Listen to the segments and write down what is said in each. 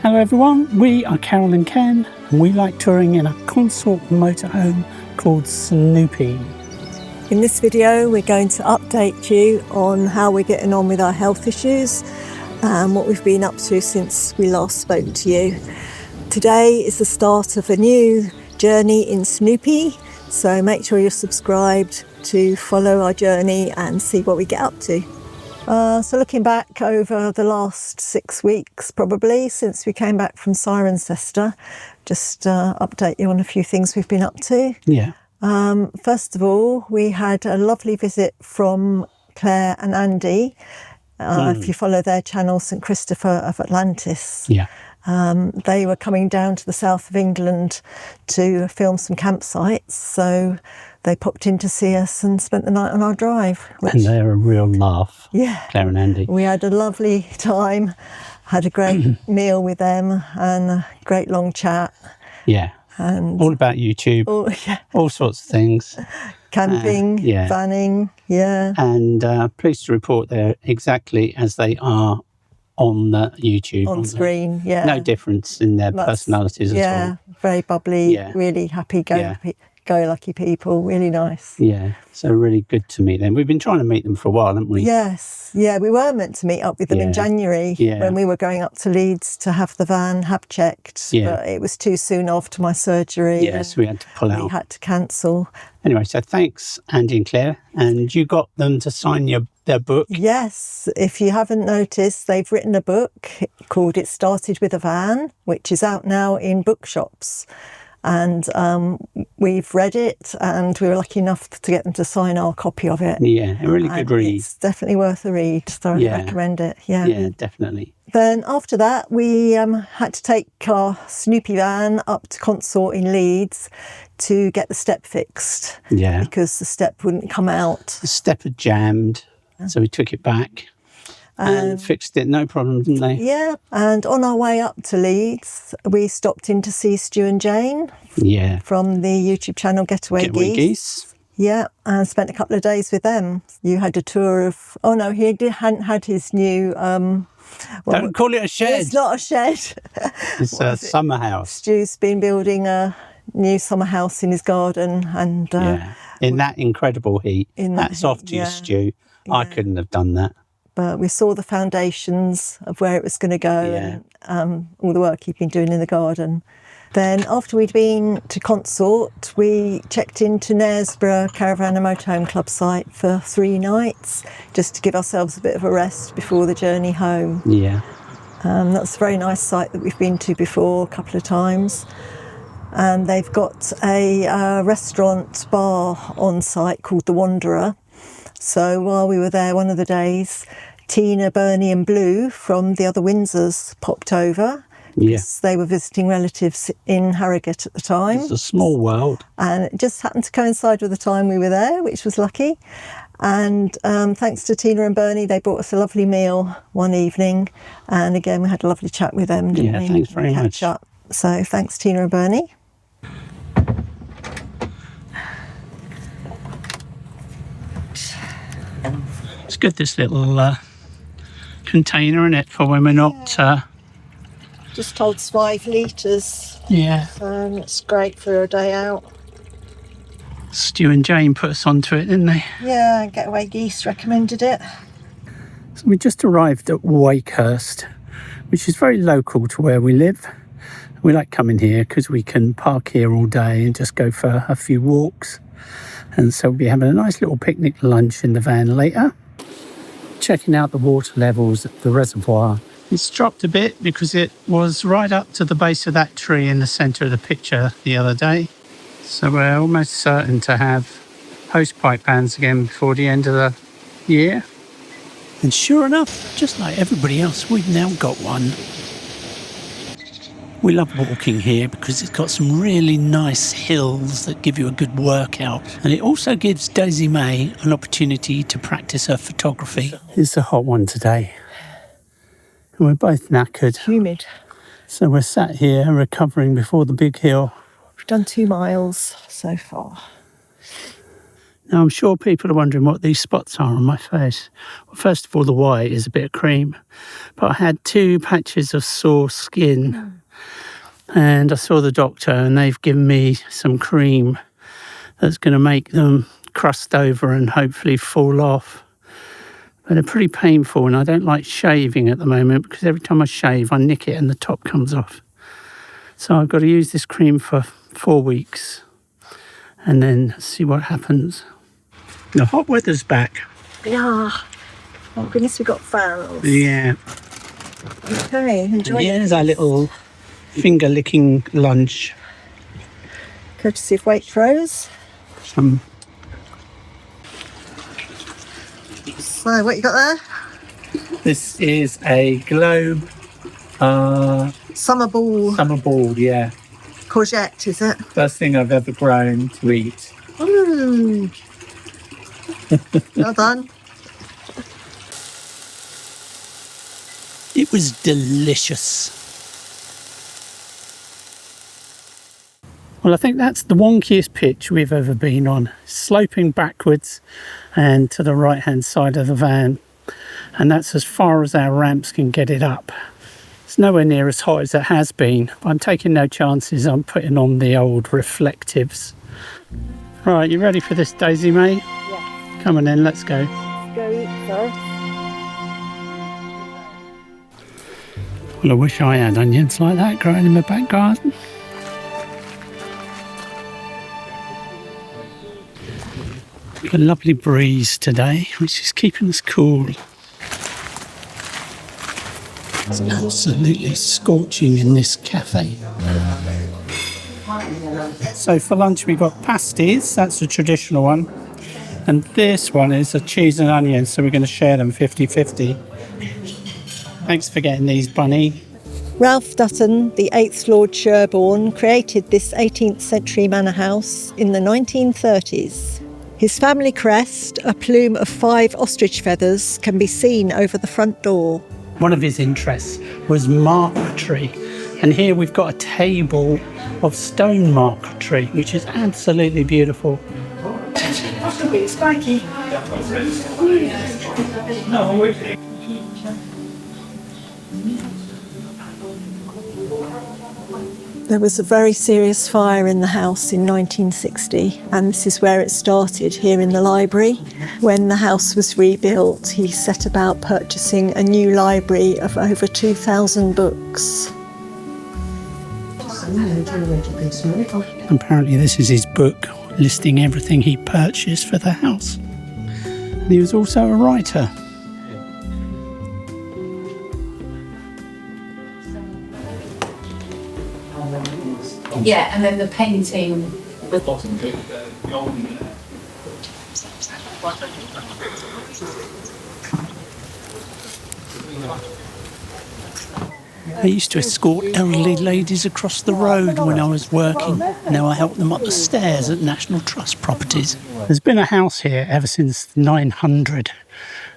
Hello everyone, we are Carol and Ken, and we like touring in a Consort motorhome called Snoopy. In this video we're going to update you on how we're getting on with our health issues and what we've been up to since we last spoke to you. Today is the start of a new journey in Snoopy, so make sure you're subscribed to follow our journey and see what we get up to. So looking back over the last 6 weeks, probably, since we came back from Cirencester, just update you on a few things we've been up to. Yeah. First of all, we had a lovely visit from Claire and Andy. If you follow their channel, St Christopher of Atlantis. Yeah. They were coming down to the south of England to film some campsites, so they popped in to see us and spent the night on our drive. And they're a real laugh, yeah, Claire and Andy. We had a lovely time, had a great meal with them and a great long chat. Yeah, and all about YouTube, all sorts of things. Camping, vanning, And pleased to report they're exactly as they are on the YouTube. On screen, No difference in their personalities at all. Yeah, very bubbly, really happy-go-lucky people, really nice. Yeah, so really good to meet them. We've been trying to meet them for a while, haven't we? Yes, we were meant to meet up with them in January when we were going up to Leeds to have the van checked, but it was too soon after my surgery. Yes, we had to pull out. We had to cancel. Anyway, so thanks, Andy and Claire. And you got them to sign their book? Yes. If you haven't noticed, they've written a book called It Started With a Van, which is out now in bookshops. And we've read it, and we were lucky enough to get them to sign our copy of it. Yeah, a really good read. It's definitely worth a read, so I recommend it. Yeah, definitely. Then after that, we had to take our Snoopy van up to Consort in Leeds to get the step fixed. Yeah. Because the step wouldn't come out. The step had jammed, so we took it back. And fixed it, no problem, didn't they? Yeah, and on our way up to Leeds, we stopped in to see Stu and Jane. Yeah. From the YouTube channel Getaway Geese. Yeah, and spent a couple of days with them. You had a tour of... Oh, no, he hadn't had his new... Don't call it a shed. It's not a shed. It's a summer house. Stu's been building a new summer house in his garden. And in that incredible heat. Hats off to you, Stu. I couldn't have done that. But we saw the foundations of where it was going to go and all the work he'd been doing in the garden. Then after we'd been to Consort, we checked into Knaresborough Caravan and Motorhome Club site for 3 nights, just to give ourselves a bit of a rest before the journey home. Yeah. That's a very nice site that we've been to before a couple of times. And they've got a restaurant bar on site called The Wanderer. So while we were there one of the days, Tina, Bernie and Blue from the Other-Windsors popped over. Because they were visiting relatives in Harrogate at the time. It's a small world. And it just happened to coincide with the time we were there, which was lucky. And thanks to Tina and Bernie, they brought us a lovely meal one evening. And again, we had a lovely chat with them, didn't we? Yeah, thanks very much. Up. So thanks, Tina and Bernie. It's good, this little container in it for when we're not... Just holds 5 litres. Yeah. So it's great for a day out. Stu and Jane put us onto it, didn't they? Yeah, Getaway Geese recommended it. So we just arrived at Wakehurst, which is very local to where we live. We like coming here because we can park here all day and just go for a few walks. And so we'll be having a nice little picnic lunch in the van later. Checking out the water levels at the reservoir. It's dropped a bit because it was right up to the base of that tree in the centre of the picture the other day. So we're almost certain to have hosepipe bans again before the end of the year. And sure enough, just like everybody else, we've now got one. We love walking here because it's got some really nice hills that give you a good workout. And it also gives Daisy May an opportunity to practice her photography. It's a hot one today. And we're both knackered. Humid. So we're sat here recovering before the big hill. We've done 2 miles so far. Now, I'm sure people are wondering what these spots are on my face. Well, first of all, the white is a bit of cream, but I had 2 patches of sore skin, and I saw the doctor, and they've given me some cream that's going to make them crust over and hopefully fall off. But they're pretty painful, and I don't like shaving at the moment because every time I shave, I nick it and the top comes off. So I've got to use this cream for 4 weeks and then see what happens. The hot weather's back. Yeah. Oh goodness, we got fans. Yeah. Okay, enjoy. Here's our little finger-licking lunch. Courtesy of Waitrose. Some So, what you got there? This is a globe Summer ball. summer ball, yeah. Courgette, is it? First thing I've ever grown to eat. Mm. Well done. It was delicious. Well, I think that's the wonkiest pitch we've ever been on. Sloping backwards and to the right-hand side of the van. And that's as far as our ramps can get it up. It's nowhere near as hot as it has been. I'm taking no chances. I'm putting on the old reflectives. Right, you ready for this, Daisy, mate? Yeah. Come on then, let's go. Let's go eat first. Well, I wish I had onions like that growing in my back garden. A lovely breeze today, which is keeping us cool. It's absolutely scorching in this cafe. So for lunch we got pasties, that's the traditional one. And this one is a cheese and onion, so we're going to share them 50-50. Thanks for getting these, Bunny. Ralph Dutton, the 8th Lord Sherborne, created this 18th century manor house in the 1930s. His family crest, a plume of 5 ostrich feathers, can be seen over the front door. One of his interests was marquetry, and here we've got a table of stone marquetry, which is absolutely beautiful. That's a bit spiky. There was a very serious fire in the house in 1960, and this is where it started, here in the library. When the house was rebuilt, he set about purchasing a new library of over 2,000 books. Apparently this is his book listing everything he purchased for the house. And he was also a writer. Yeah, and then the painting with I used to escort elderly ladies across the road when I was working. Now I help them up the stairs at National Trust properties. There's been a house here ever since 900,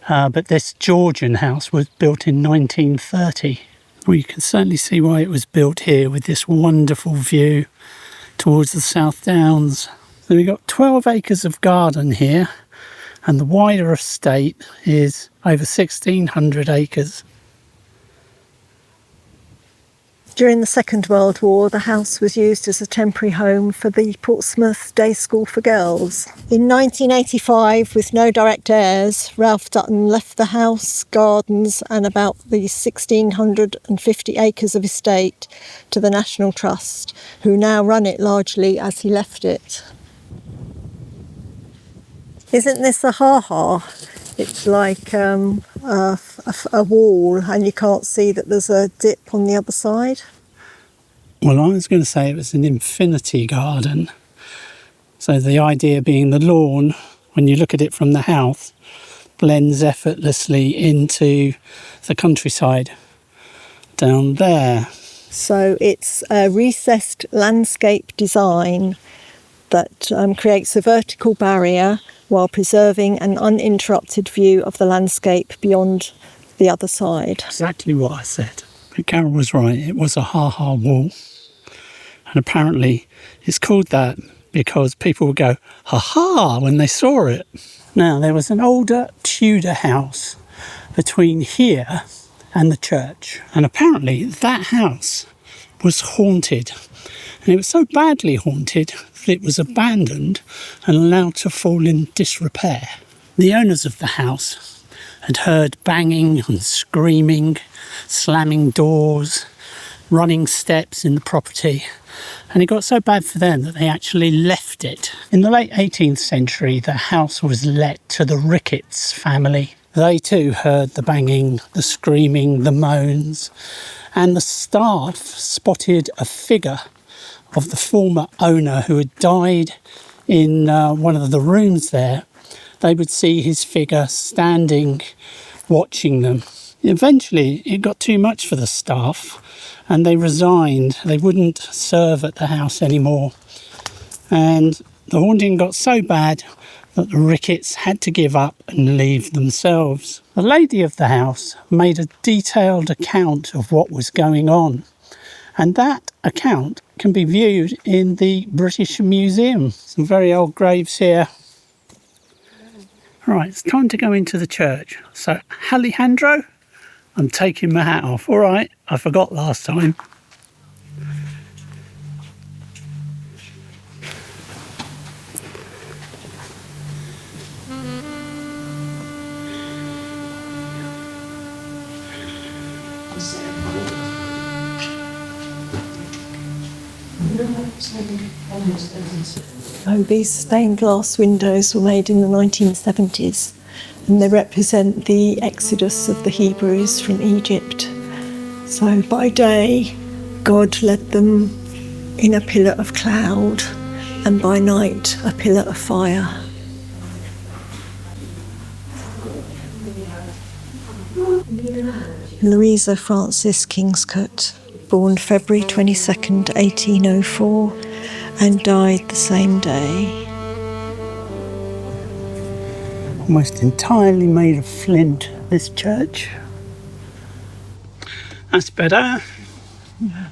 but this Georgian house was built in 1930. Well, you can certainly see why it was built here with this wonderful view towards the South Downs. So we've got 12 acres of garden here, and the wider estate is over 1,600 acres. During the Second World War, the house was used as a temporary home for the Portsmouth Day School for Girls. In 1985, with no direct heirs, Ralph Dutton left the house, gardens and about the 1,650 acres of estate to the National Trust, who now run it largely as he left it. Isn't this a ha-ha? It's like a wall, and you can't see that there's a dip on the other side. Well, I was going to say it was an infinity garden. So the idea being the lawn, when you look at it from the house, blends effortlessly into the countryside down there. So it's a recessed landscape design that creates a vertical barrier while preserving an uninterrupted view of the landscape beyond the other side. Exactly what I said. But Carol was right, it was a ha-ha wall. And apparently it's called that because people would go, ha-ha, when they saw it. Now, there was an older Tudor house between here and the church, and apparently that house was haunted. And it was so badly haunted that it was abandoned and allowed to fall in disrepair. The owners of the house had heard banging and screaming, slamming doors, running steps in the property, and it got so bad for them that they actually left it. In the late 18th century, the house was let to the Ricketts family. They too heard the banging, the screaming, the moans, and the staff spotted a figure of the former owner who had died in one of the rooms there. They would see his figure standing, watching them. Eventually, it got too much for the staff and they resigned. They wouldn't serve at the house anymore. And the haunting got so bad that the Ricketts had to give up and leave themselves. The lady of the house made a detailed account of what was going on. And that account can be viewed in the British Museum. Some very old graves here. Right, it's time to go into the church. So, Alejandro, I'm taking my hat off. All right, I forgot last time. So these stained glass windows were made in the 1970s, and they represent the exodus of the Hebrews from Egypt. So by day, God led them in a pillar of cloud, and by night, a pillar of fire. Louisa Frances Kingscote, born February 22nd, 1804, and died the same day. Almost entirely made of flint, this church. That's better. Yeah.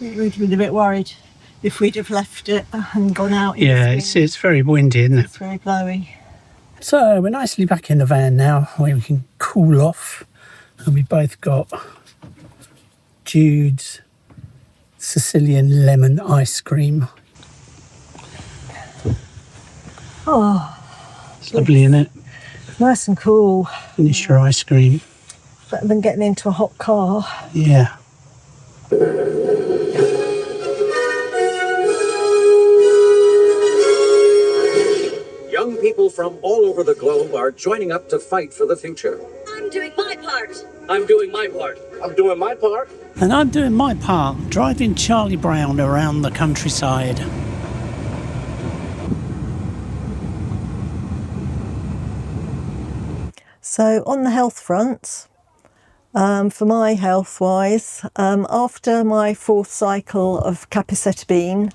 We'd have been a bit worried if we'd have left it and gone out. Yeah, it's very windy, isn't it? It's very blowy. So we're nicely back in the van now, where we can cool off. And we both got Jude's Sicilian lemon ice cream. Oh, It's lovely, isn't it? nice and cool. Finish your ice cream. Better than getting into a hot car. Yeah. Young people from all over the globe are joining up to fight for the future. I'm doing my part. I'm doing my part. I'm doing my part. And I'm doing my part, driving Charlie Brown around the countryside. So on the health front, for my health-wise, after my fourth cycle of capecitabine,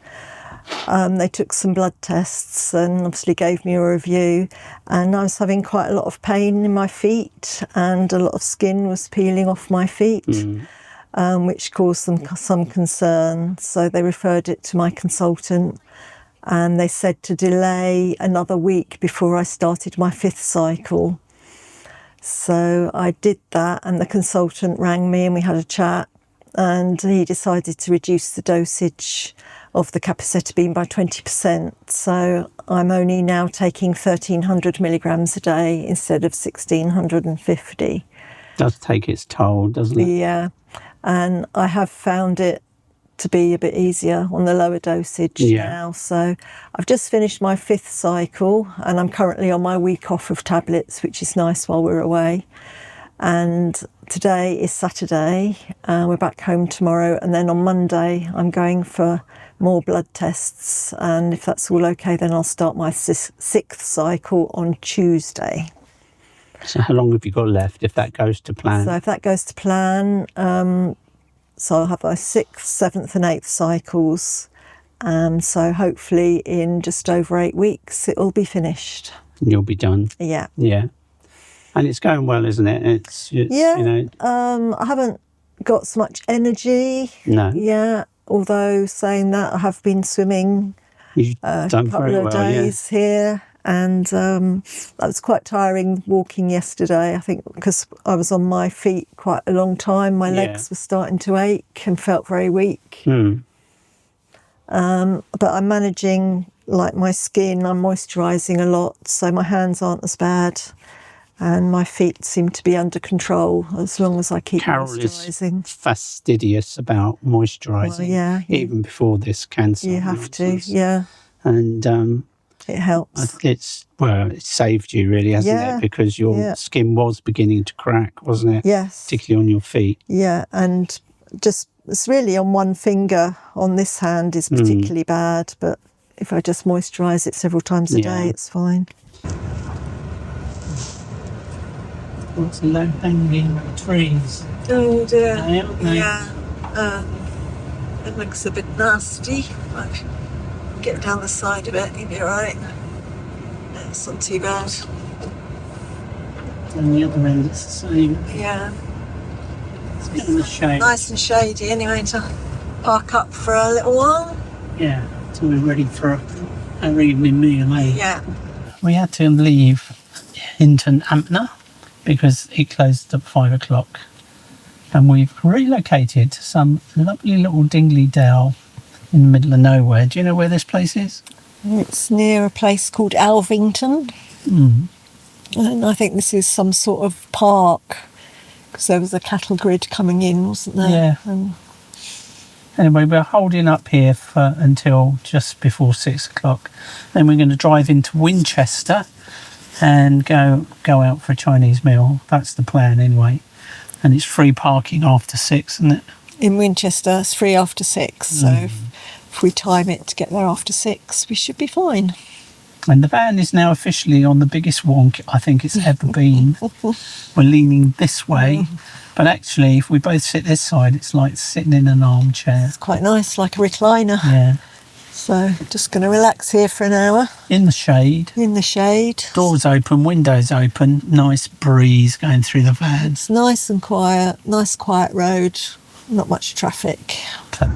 they took some blood tests and obviously gave me a review, and I was having quite a lot of pain in my feet and a lot of skin was peeling off my feet, which caused them some concern. So they referred it to my consultant and they said to delay another week before I started my fifth cycle. So I did that, and the consultant rang me and we had a chat, and he decided to reduce the dosage of the capecitabine by 20%. So I'm only now taking 1,300 milligrams a day instead of 1,650. Does take its toll, doesn't it? Yeah, and I have found it to be a bit easier on the lower dosage now. So I've just finished my fifth cycle and I'm currently on my week off of tablets, which is nice while we're away. And today is Saturday, we're back home tomorrow, and then on Monday I'm going for more blood tests, and if that's all okay then I'll start my sixth cycle on Tuesday. So how long have you got left if that goes to plan? So if that goes to plan, so I'll have my 6th, 7th and 8th cycles. So hopefully in just over 8 weeks it'll be finished. You'll be done. Yeah. Yeah. And it's going well, isn't it? It's yeah. You know. I haven't got so much energy. No. Yeah. Although saying that, I have been swimming You've done couple very of well, days here, and that was quite tiring walking yesterday. I think because I was on my feet quite a long time, my legs were starting to ache and felt very weak. yeah. But I'm managing like my skin. I'm moisturising a lot, so my hands aren't as bad, and my feet seem to be under control as long as I keep Carol moisturising. is fastidious about moisturising, Well, yeah, even before this cancer. You have nonsense. to, yeah. And It helps. it saved you really, hasn't it? Because your skin was beginning to crack, wasn't it? Yes. Particularly on your feet. Yeah, and just it's really on one finger on this hand is particularly bad, but if I just moisturise it several times a day, it's fine. Lots of low-hanging trees. Oh dear. Aren't they? Yeah. It looks a bit nasty. Like, get down the side of it, you'll be alright. It's not too bad. On the other end, it's the same. Yeah. It's a bit in the shade. Nice and shady anyway to park up for a little while. Yeah, so we're ready for our evening meal, eh? Yeah. We had to leave Hinton Ampner because it closed at 5 o'clock. And we've relocated to some lovely little dingly dell in the middle of nowhere. Do you know where this place is? It's near a place called Alvington. And I think this is some sort of park because there was a cattle grid coming in, wasn't there? Yeah. Anyway, we're holding up here until just before 6 o'clock. Then we're going to drive into Winchester and go out for a Chinese meal. That's the plan anyway. And it's free parking after 6, isn't it? In Winchester, it's free after 6. So if we time it to get there after 6, we should be fine. And the van is now officially on the biggest wonk I think it's ever been. We're leaning this way. But actually, if we both sit this side, it's like sitting in an armchair. It's quite nice, like a recliner. Yeah. So, just going to relax here for an hour. In the shade. In the shade. Doors open, windows open, nice breeze going through the van. It's nice and quiet, nice quiet road, not much traffic.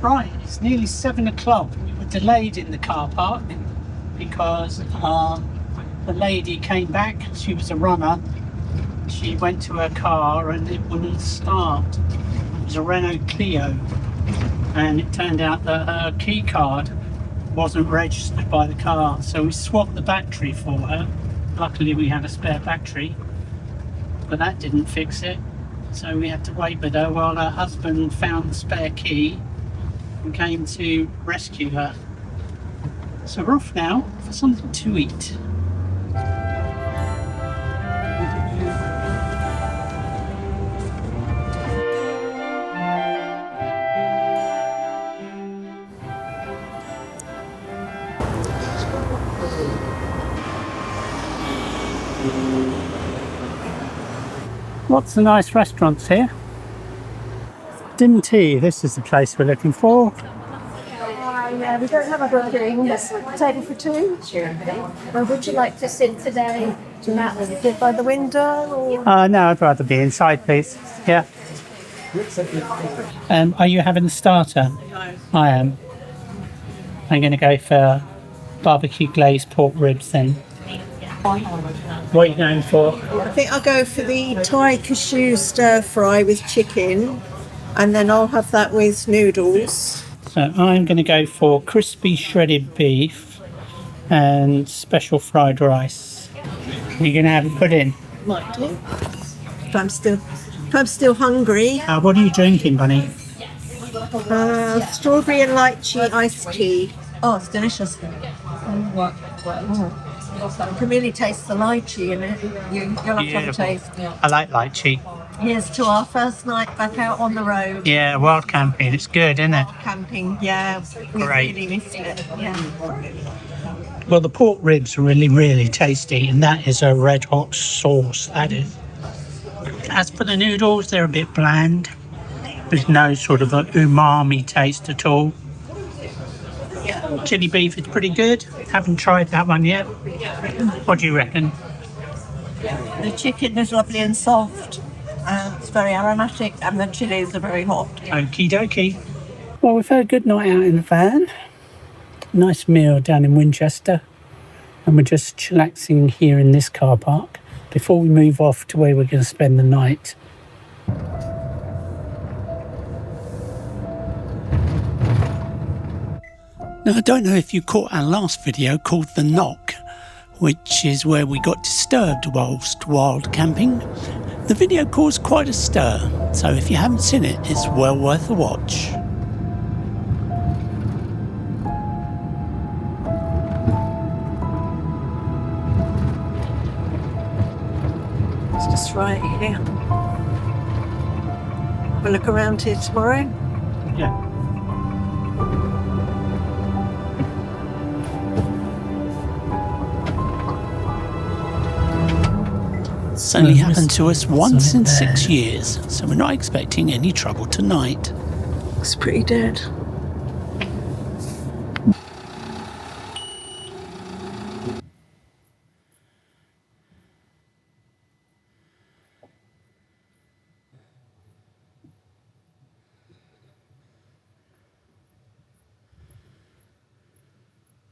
Right, it's nearly 7 o'clock. We were delayed in the car park because the lady came back. She was a runner. She went to her car and it wouldn't start. It was a Renault Clio, and it turned out that her key card wasn't registered by the car, so we swapped the battery for her. Luckily we had a spare battery, but that didn't fix it, so we had to wait with her while her husband found the spare key and came to rescue her. So we're off now for something to eat. Lots of nice restaurants here. Dim Tea, this is the place we're looking for. Yeah, we don't have a booking. Let's have a table for two. Well, would you like to sit today? Sit by the window? Or? No, I'd rather be inside, please. Yeah. Are you having a starter? No. I am. I'm going to go for barbecue glazed pork ribs then. What are you going for? I think I'll go for the Thai cashew stir fry with chicken, and then I'll have that with noodles. So I'm going to go for crispy shredded beef and special fried rice. You're going to have a pudding? Might do. If I'm still hungry. What are you drinking, Bunny? Strawberry and lychee iced tea. Oh, it's delicious. You can really taste the lychee in it. You'll have to taste. I like lychee. Here's to our first night back out on the road. Yeah, wild camping. It's good, isn't it? Camping, yeah. We really missed it, yeah. Well, the pork ribs are really, really tasty, and that is a red hot sauce, that is. As for the noodles, they're a bit bland. There's no sort of umami taste at all. Chili beef is pretty good. Haven't tried that one yet. What do you reckon? The chicken is lovely and soft. It's very aromatic, and the chilies are very hot. Okie dokie. Well, we've had a good night out in the van. nice meal down in Winchester, and we're just chillaxing here in this car park before we move off to where we're going to spend the night. Now, I don't know if you caught our last video called The Knock, which is where we got disturbed whilst wild camping. The video caused quite a stir, so if you haven't seen it, it's well worth a watch. It's just right here. We'll look around here tomorrow. Yeah. It's only happened to us once in 6 years, so we're not expecting any trouble tonight. It's pretty dead.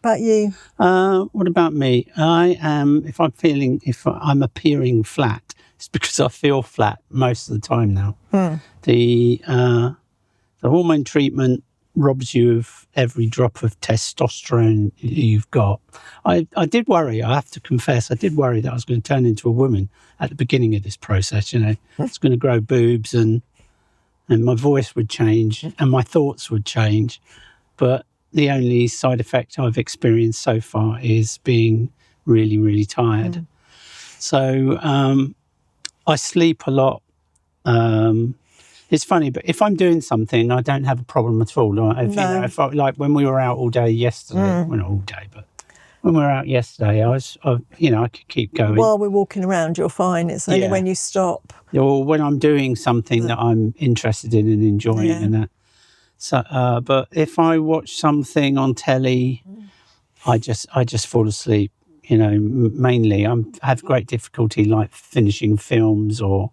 About you? What about me? I am, if I'm appearing flat, it's because I feel flat most of the time now. The hormone treatment robs you of every drop of testosterone you've got. I did worry, I have to confess, I did worry that I was going to turn into a woman at the beginning of this process, you know. It's going to grow boobs and my voice would change and my thoughts would change. But the only side effect I've experienced so far is being really, really tired. So I sleep a lot. It's funny, but if I'm doing something, I don't have a problem at all. If I, like when we were out all day yesterday, well, not all day, but when we were out yesterday, I could keep going. While we're walking around, you're fine. It's only when you stop. Or when I'm doing something that I'm interested in and enjoying and that. So, but if I watch something on telly, I just fall asleep. You know, mainly I have great difficulty like finishing films or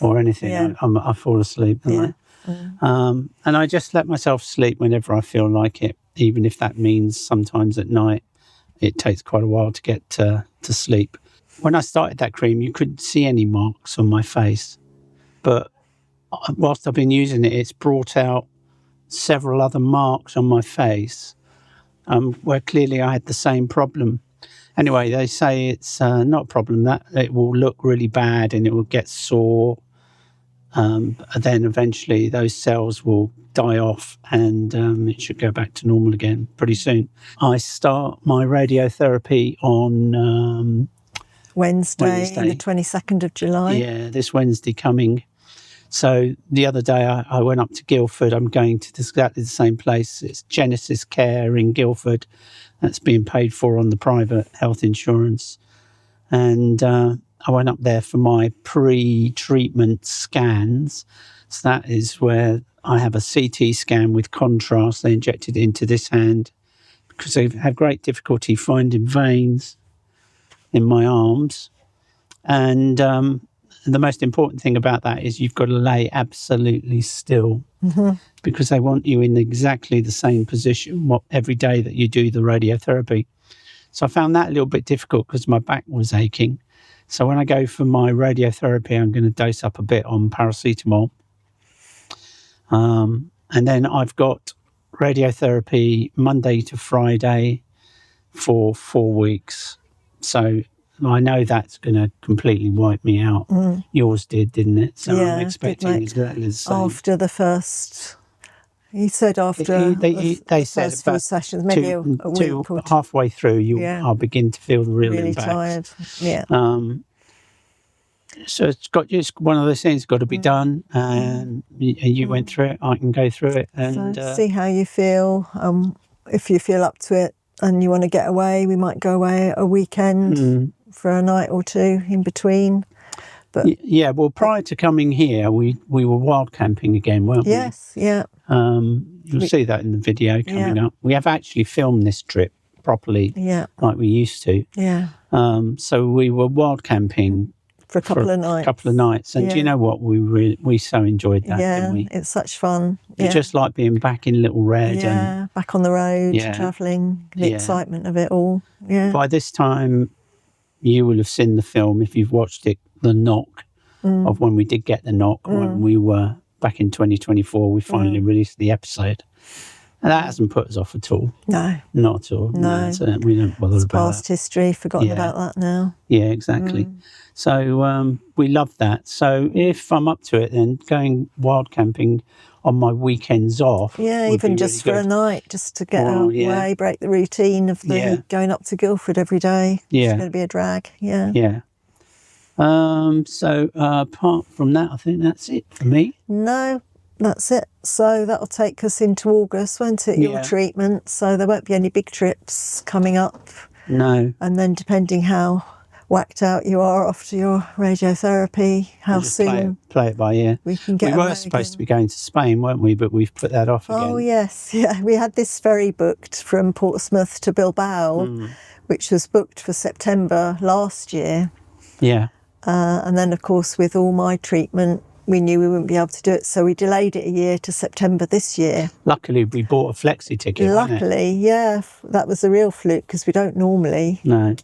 anything. I fall asleep. And I just let myself sleep whenever I feel like it, even if that means sometimes at night it takes quite a while to get to sleep. When I started that cream, you couldn't see any marks on my face, but whilst I've been using it, it's brought out several other marks on my face where clearly I had the same problem. Anyway, they say it's not a problem, that it will look really bad and it will get sore. And then eventually those cells will die off and it should go back to normal again pretty soon. I start my radiotherapy on Wednesday, the 22nd of July. Yeah, this Wednesday coming. So the other day I went up to Guildford. I'm going to exactly the same place. It's Genesis Care in Guildford. That's being paid for on the private health insurance. And I went up there for my pre-treatment scans. So that is where I have a CT scan with contrast. They inject it into this hand because they have great difficulty finding veins in my arms. And the most important thing about that is you've got to lay absolutely still because they want you in exactly the same position every day that you do the radiotherapy. So I found that a little bit difficult because my back was aching. So when I go for my radiotherapy, I'm going to dose up a bit on paracetamol. And then I've got radiotherapy Monday to Friday for 4 weeks. So I know that's going to completely wipe me out. Yours did, didn't it? So I'm expecting exactly the same. After the first, he said after they said first about few sessions, maybe a week or two. Halfway through, I'll begin to feel the real really impact. tired. So it's one of those things got to be done, and you went through it. I can go through it, and so see how you feel. If you feel up to it and you want to get away, we might go away a weekend for a night or two in between. But well, prior to coming here, we were wild camping again, weren't we? Yes, yeah. You'll see that in the video coming up. We have actually filmed this trip properly, like we used to. Yeah. So we were wild camping for a couple of nights. And do you know what? We so enjoyed that, didn't we? It's such fun. It's just like being back in Little Red. Yeah, back on the road, Yeah. travelling, the Yeah. excitement of it all. Yeah. By this time, you will have seen the film, if you've watched it, The Knock, of when we did get the knock, when we were back in 2024, we finally released the episode. And that hasn't put us off at all. No. Not at all. No. So we don't bother It's about past history, forgotten Yeah. about that now. Yeah, exactly. So we love that. So if I'm up to it, then going wild camping on my weekends off. Yeah, would even be just really for a good. night, just to get Well, away, yeah. break the routine of the Yeah. going up to Guildford every day. Yeah. It's going to be a drag. Yeah. Yeah. So apart from that, I think that's it for me. No, that's it. So that'll take us into August, won't it? Your Yeah. treatment. So there won't be any big trips coming up. No. And then depending how whacked out you are after your radiotherapy, how We'll just play soon it, play it by ear. we can get We were away supposed to again. be going to Spain, weren't we? But we've put that off again. Oh, yes. Yeah, we had this ferry booked from Portsmouth to Bilbao, which was booked for September last year. Yeah. And then, of course, with all my treatment, we knew we wouldn't be able to do it. So we delayed it a year to September this year. Luckily, we bought a flexi ticket. wasn't it? Luckily, yeah, that was a real fluke because we don't normally. No.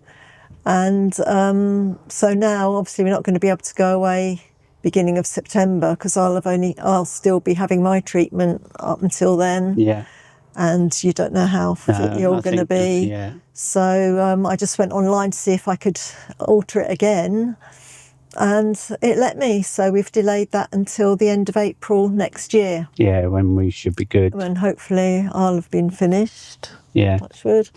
And so now, obviously, we're not going to be able to go away beginning of September because I'll still be having my treatment up until then. Yeah. And you don't know how fit you're I going to think be. Yeah. So I just went online to see if I could alter it again. And it let me. So we've delayed that until the end of April next year. Yeah, when we should be good. When hopefully I'll have been finished. Yeah. Touch wood.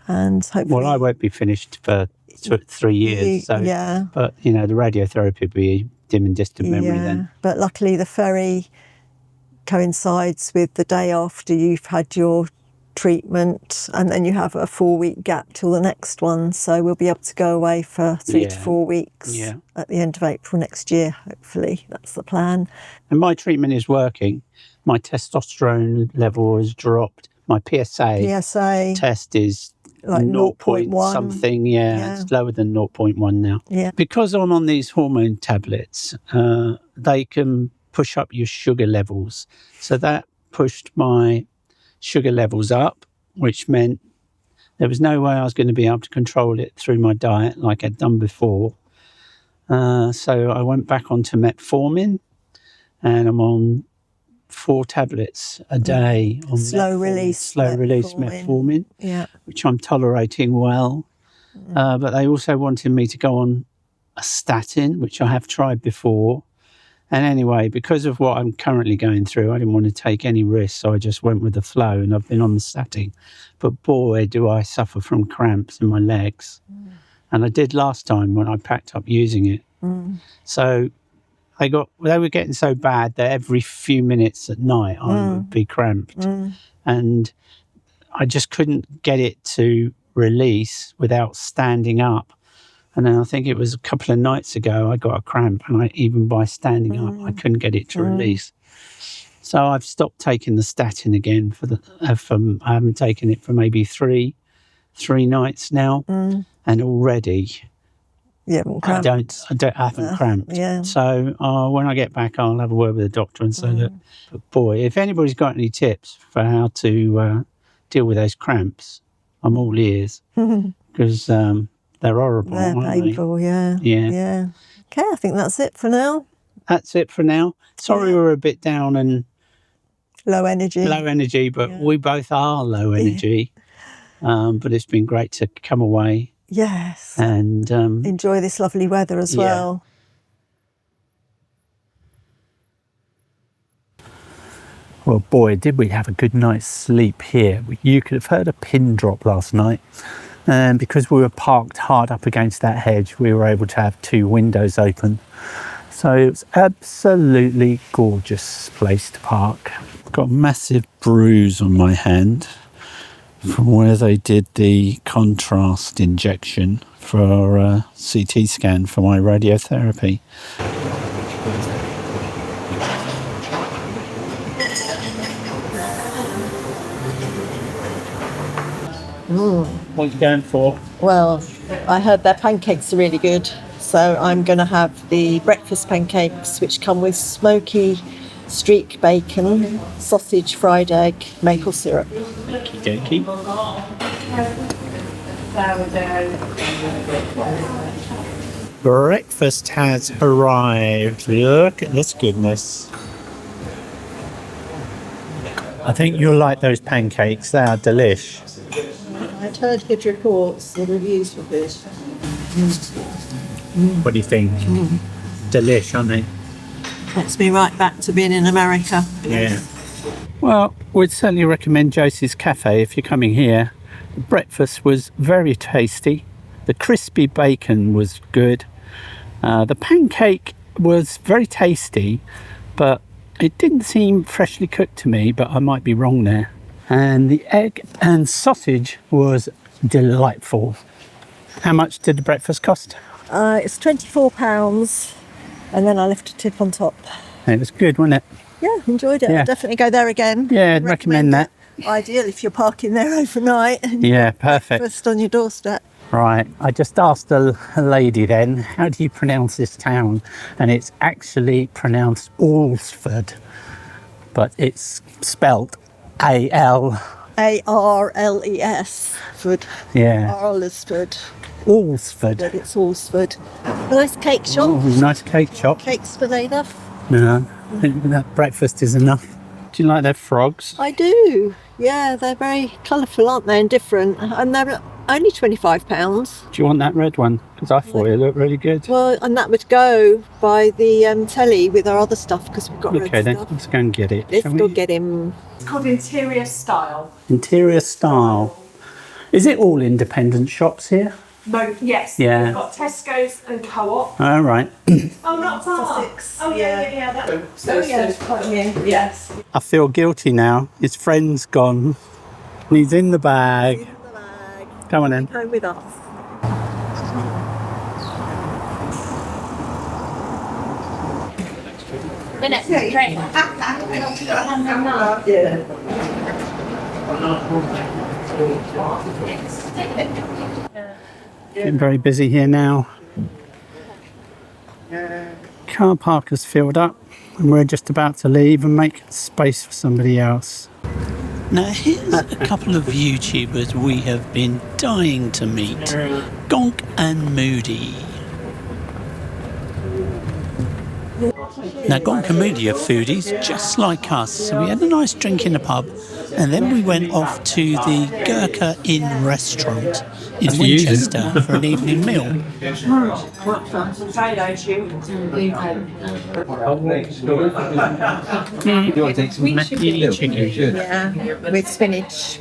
And hopefully... Well, I won't be finished for 3 years. So, yeah. But, the radiotherapy will be dim and distant memory then. But luckily the ferry coincides with the day after you've had your treatment, and then you have a 4-week gap till the next one. So we'll be able to go away for 3 to 4 weeks at the end of April next year, hopefully. That's the plan. And my treatment is working. My testosterone level has dropped. My PSA test is like 0. 0.1 something. Yeah, it's lower than 0.1 now. Yeah. Because I'm on these hormone tablets, they can push up your sugar levels. So that pushed my sugar levels up, which meant there was no way I was going to be able to control it through my diet like I'd done before. So I went back onto metformin, and I'm on 4 tablets a day on slow release metformin, which I'm tolerating well. But they also wanted me to go on a statin, which I have tried before. And anyway, because of what I'm currently going through, I didn't want to take any risks, so I just went with the flow, and I've been on the statin. But boy, do I suffer from cramps in my legs. And I did last time when I packed up using it. So they were getting so bad that every few minutes at night I would be cramped. And I just couldn't get it to release without standing up. And then I think it was a couple of nights ago I got a cramp, and even by standing up I couldn't get it to release. So I've stopped taking the statin again. I haven't taken it for maybe three nights now, and already I haven't cramped. Yeah. So when I get back, I'll have a word with the doctor and say that. But boy, if anybody's got any tips for how to deal with those cramps, I'm all ears, because they're horrible. They're painful, yeah. Okay, I think that's it for now. That's it for now. Sorry we're a bit down and low energy, but we both are low energy. But it's been great to come away. Yes. And enjoy this lovely weather as well. Well, boy, did we have a good night's sleep here. You could have heard a pin drop last night. And because we were parked hard up against that hedge, we were able to have 2 windows open. So it was absolutely gorgeous place to park. Got a massive bruise on my hand from where they did the contrast injection for a CT scan for my radiotherapy. What are you going for? Well, I heard their pancakes are really good, so I'm going to have the breakfast pancakes, which come with smoky streak bacon, sausage, fried egg, maple syrup. Okie dokie. Breakfast has arrived. Look at this goodness. I think you'll like those pancakes. They are delish. I'd heard good reports. The reviews were good. What do you think? Delish, aren't they? Takes me right back to being in America. Yeah. Well, we'd certainly recommend Josie's Cafe if you're coming here. The breakfast was very tasty. The crispy bacon was good. The pancake was very tasty, but it didn't seem freshly cooked to me, but I might be wrong there. And the egg and sausage was delightful. How much did the breakfast cost? It's £24, and then I left a tip on top. It was good, wasn't it? Yeah, enjoyed it. Yeah. I'll definitely go there again. Yeah, I'd recommend that. Ideal if you're parking there overnight. And Yeah, perfect. breakfast on your doorstep. Right, I just asked a lady then, how do you pronounce this town? And it's actually pronounced Alresford, but it's spelt A-L. A-R-L-E-S. Ford. Yeah. Alresford. Alresford. But it's Alresford. Nice cake shop. Oh, nice cake shop. Cakes for later. No, I think that breakfast is enough. Do you like their frogs? I do. Yeah, they're very colourful, aren't they, and different. And they're only £25. Do you want that red one? Because I thought it looked really good. Well, and that would go by the telly with our other stuff because we've got Okay red then, stuff. let's go and get it. Let's shall go we? get him. It's called interior style. Interior style. Is it all independent shops here? No, yes. Yeah. We've got Tesco's and Co-op. All right. Oh, not far. Sussex. Oh, yeah. That, So it's quite new. yes. I feel guilty now. His friend's gone. And he's in the bag. In the bag. Come on then. Home with us. The next train. Getting very busy here now. Car park has filled up and we're just about to leave and make space for somebody else. Now here's a couple of YouTubers we have been dying to meet. Gonk and Moody. Now Gonk and Moody are foodies just like us, so we had a nice drink in the pub and then we went off to the Gurkha Inn restaurant in Winchester for an evening meal. Yeah, with spinach.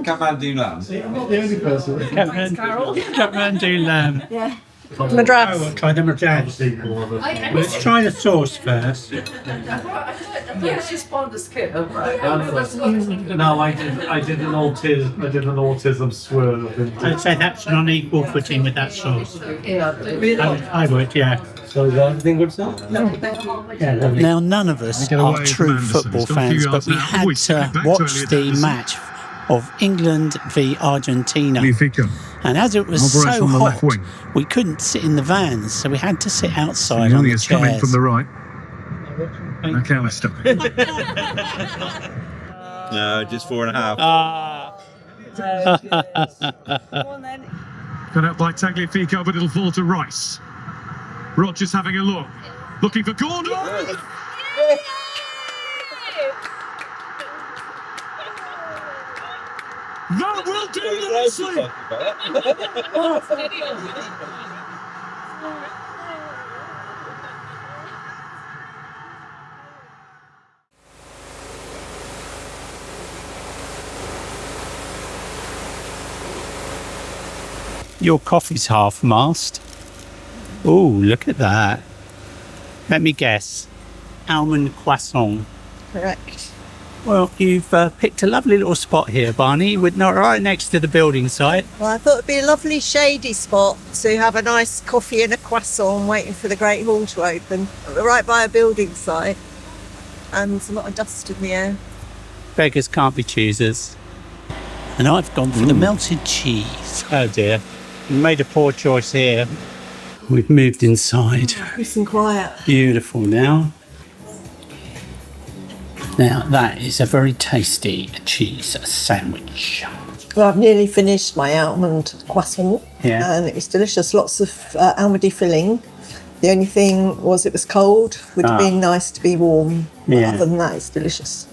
Kathmandu lamb. Kathmandu lamb. Yeah. Madras. Oh, try the madras. Let's try the sauce first. No, I did an autism swerve. I'd say that's on equal footing with that sauce. I would, yeah. So is everything good stuff? Yeah, lovely. Now, none of us are true football fans, but we had to watch the match of England v Argentina. And as it was so hot, we couldn't sit in the vans, so we had to sit outside on the chairs. Coming from the right. McAllister. No, just 4.5. Cut out by Tagliafico, but it'll fall to Rice. Rogers having a look. Looking for corner. That will do nicely. Your coffee's half-mast. Oh, look at that. Let me guess. Almond croissant. Correct. Well, you've picked a lovely little spot here, Barney, right next to the building site. Well, I thought it'd be a lovely shady spot to have a nice coffee and a croissant waiting for the Great Hall to open. We're right by a building site and there's a lot of dust in the air. Beggars can't be choosers. And I've gone for the melted cheese. Oh dear. You made a poor choice here. We've moved inside. Peace and quiet. Beautiful now. Now that is a very tasty cheese sandwich. Well, I've nearly finished my almond croissant, and it was delicious. Lots of almondy filling. The only thing was it was cold. Would have been nice to be warm. But other than that, it's delicious.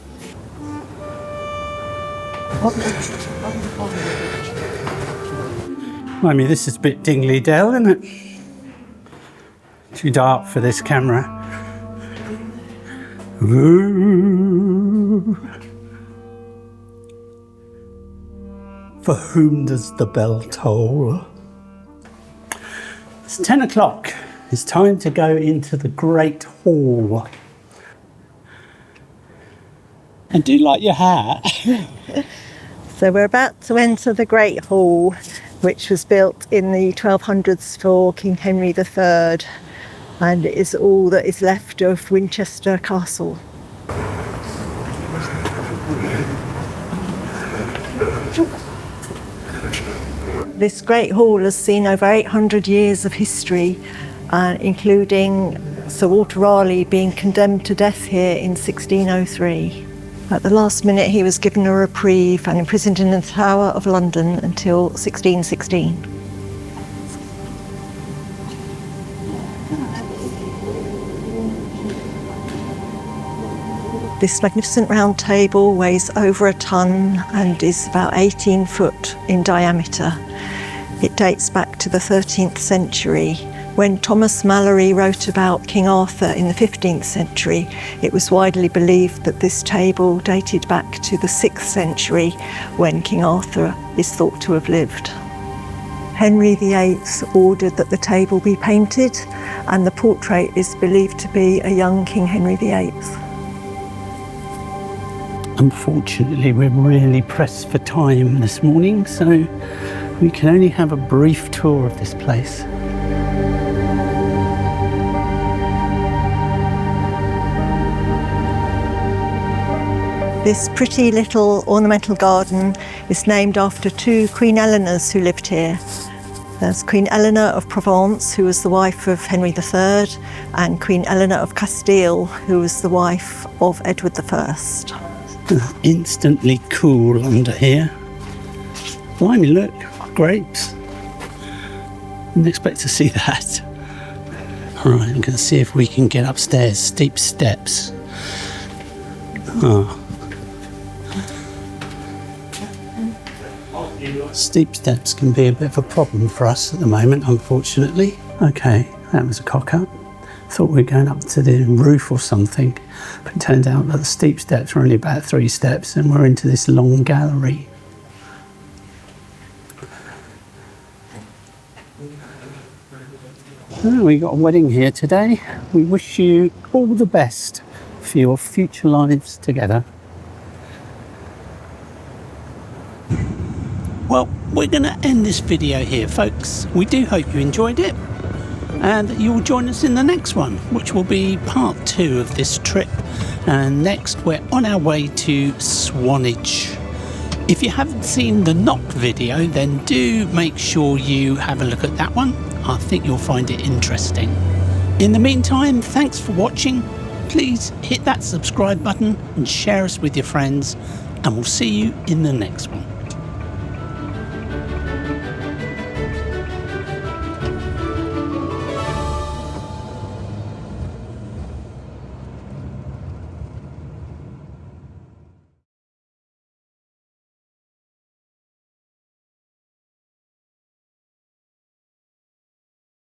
I mean, this is a bit dingly-dell, isn't it? Too dark for this camera. Ooh. For whom does the bell toll? It's 10 o'clock. It's time to go into the Great Hall. And do you like your hat? So we're about to enter the Great Hall, which was built in the 1200s for King Henry III, and it is all that is left of Winchester Castle. This Great Hall has seen over 800 years of history, including Sir Walter Raleigh being condemned to death here in 1603. At the last minute, he was given a reprieve and imprisoned in the Tower of London until 1616. This magnificent round table weighs over a tonne and is about 18 foot in diameter. It dates back to the 13th century. When Thomas Malory wrote about King Arthur in the 15th century, it was widely believed that this table dated back to the 6th century, when King Arthur is thought to have lived. Henry VIII ordered that the table be painted, and the portrait is believed to be a young King Henry VIII. Unfortunately, we're really pressed for time this morning, so we can only have a brief tour of this place. This pretty little ornamental garden is named after two Queen Eleanors who lived here. There's Queen Eleanor of Provence, who was the wife of Henry III, and Queen Eleanor of Castile, who was the wife of Edward I. Instantly cool under here. Blimey, look, grapes. Didn't expect to see that. All right, I'm going to see if we can get upstairs. Steep steps. Oh. Steep steps can be a bit of a problem for us at the moment, unfortunately. Okay, that was a cock-up. Thought we were going up to the roof or something, but it turned out that the steep steps were only about 3 steps and we're into this long gallery. Oh, we got a wedding here today. We wish you all the best for your future lives together. Well, we're going to end this video here, folks. We do hope you enjoyed it, and that you will join us in the next one, which will be part 2 of this trip. And next, we're on our way to Swanage. If you haven't seen the knock video, then do make sure you have a look at that one. I think you'll find it interesting. In the meantime, thanks for watching. Please hit that subscribe button and share us with your friends, and we'll see you in the next one.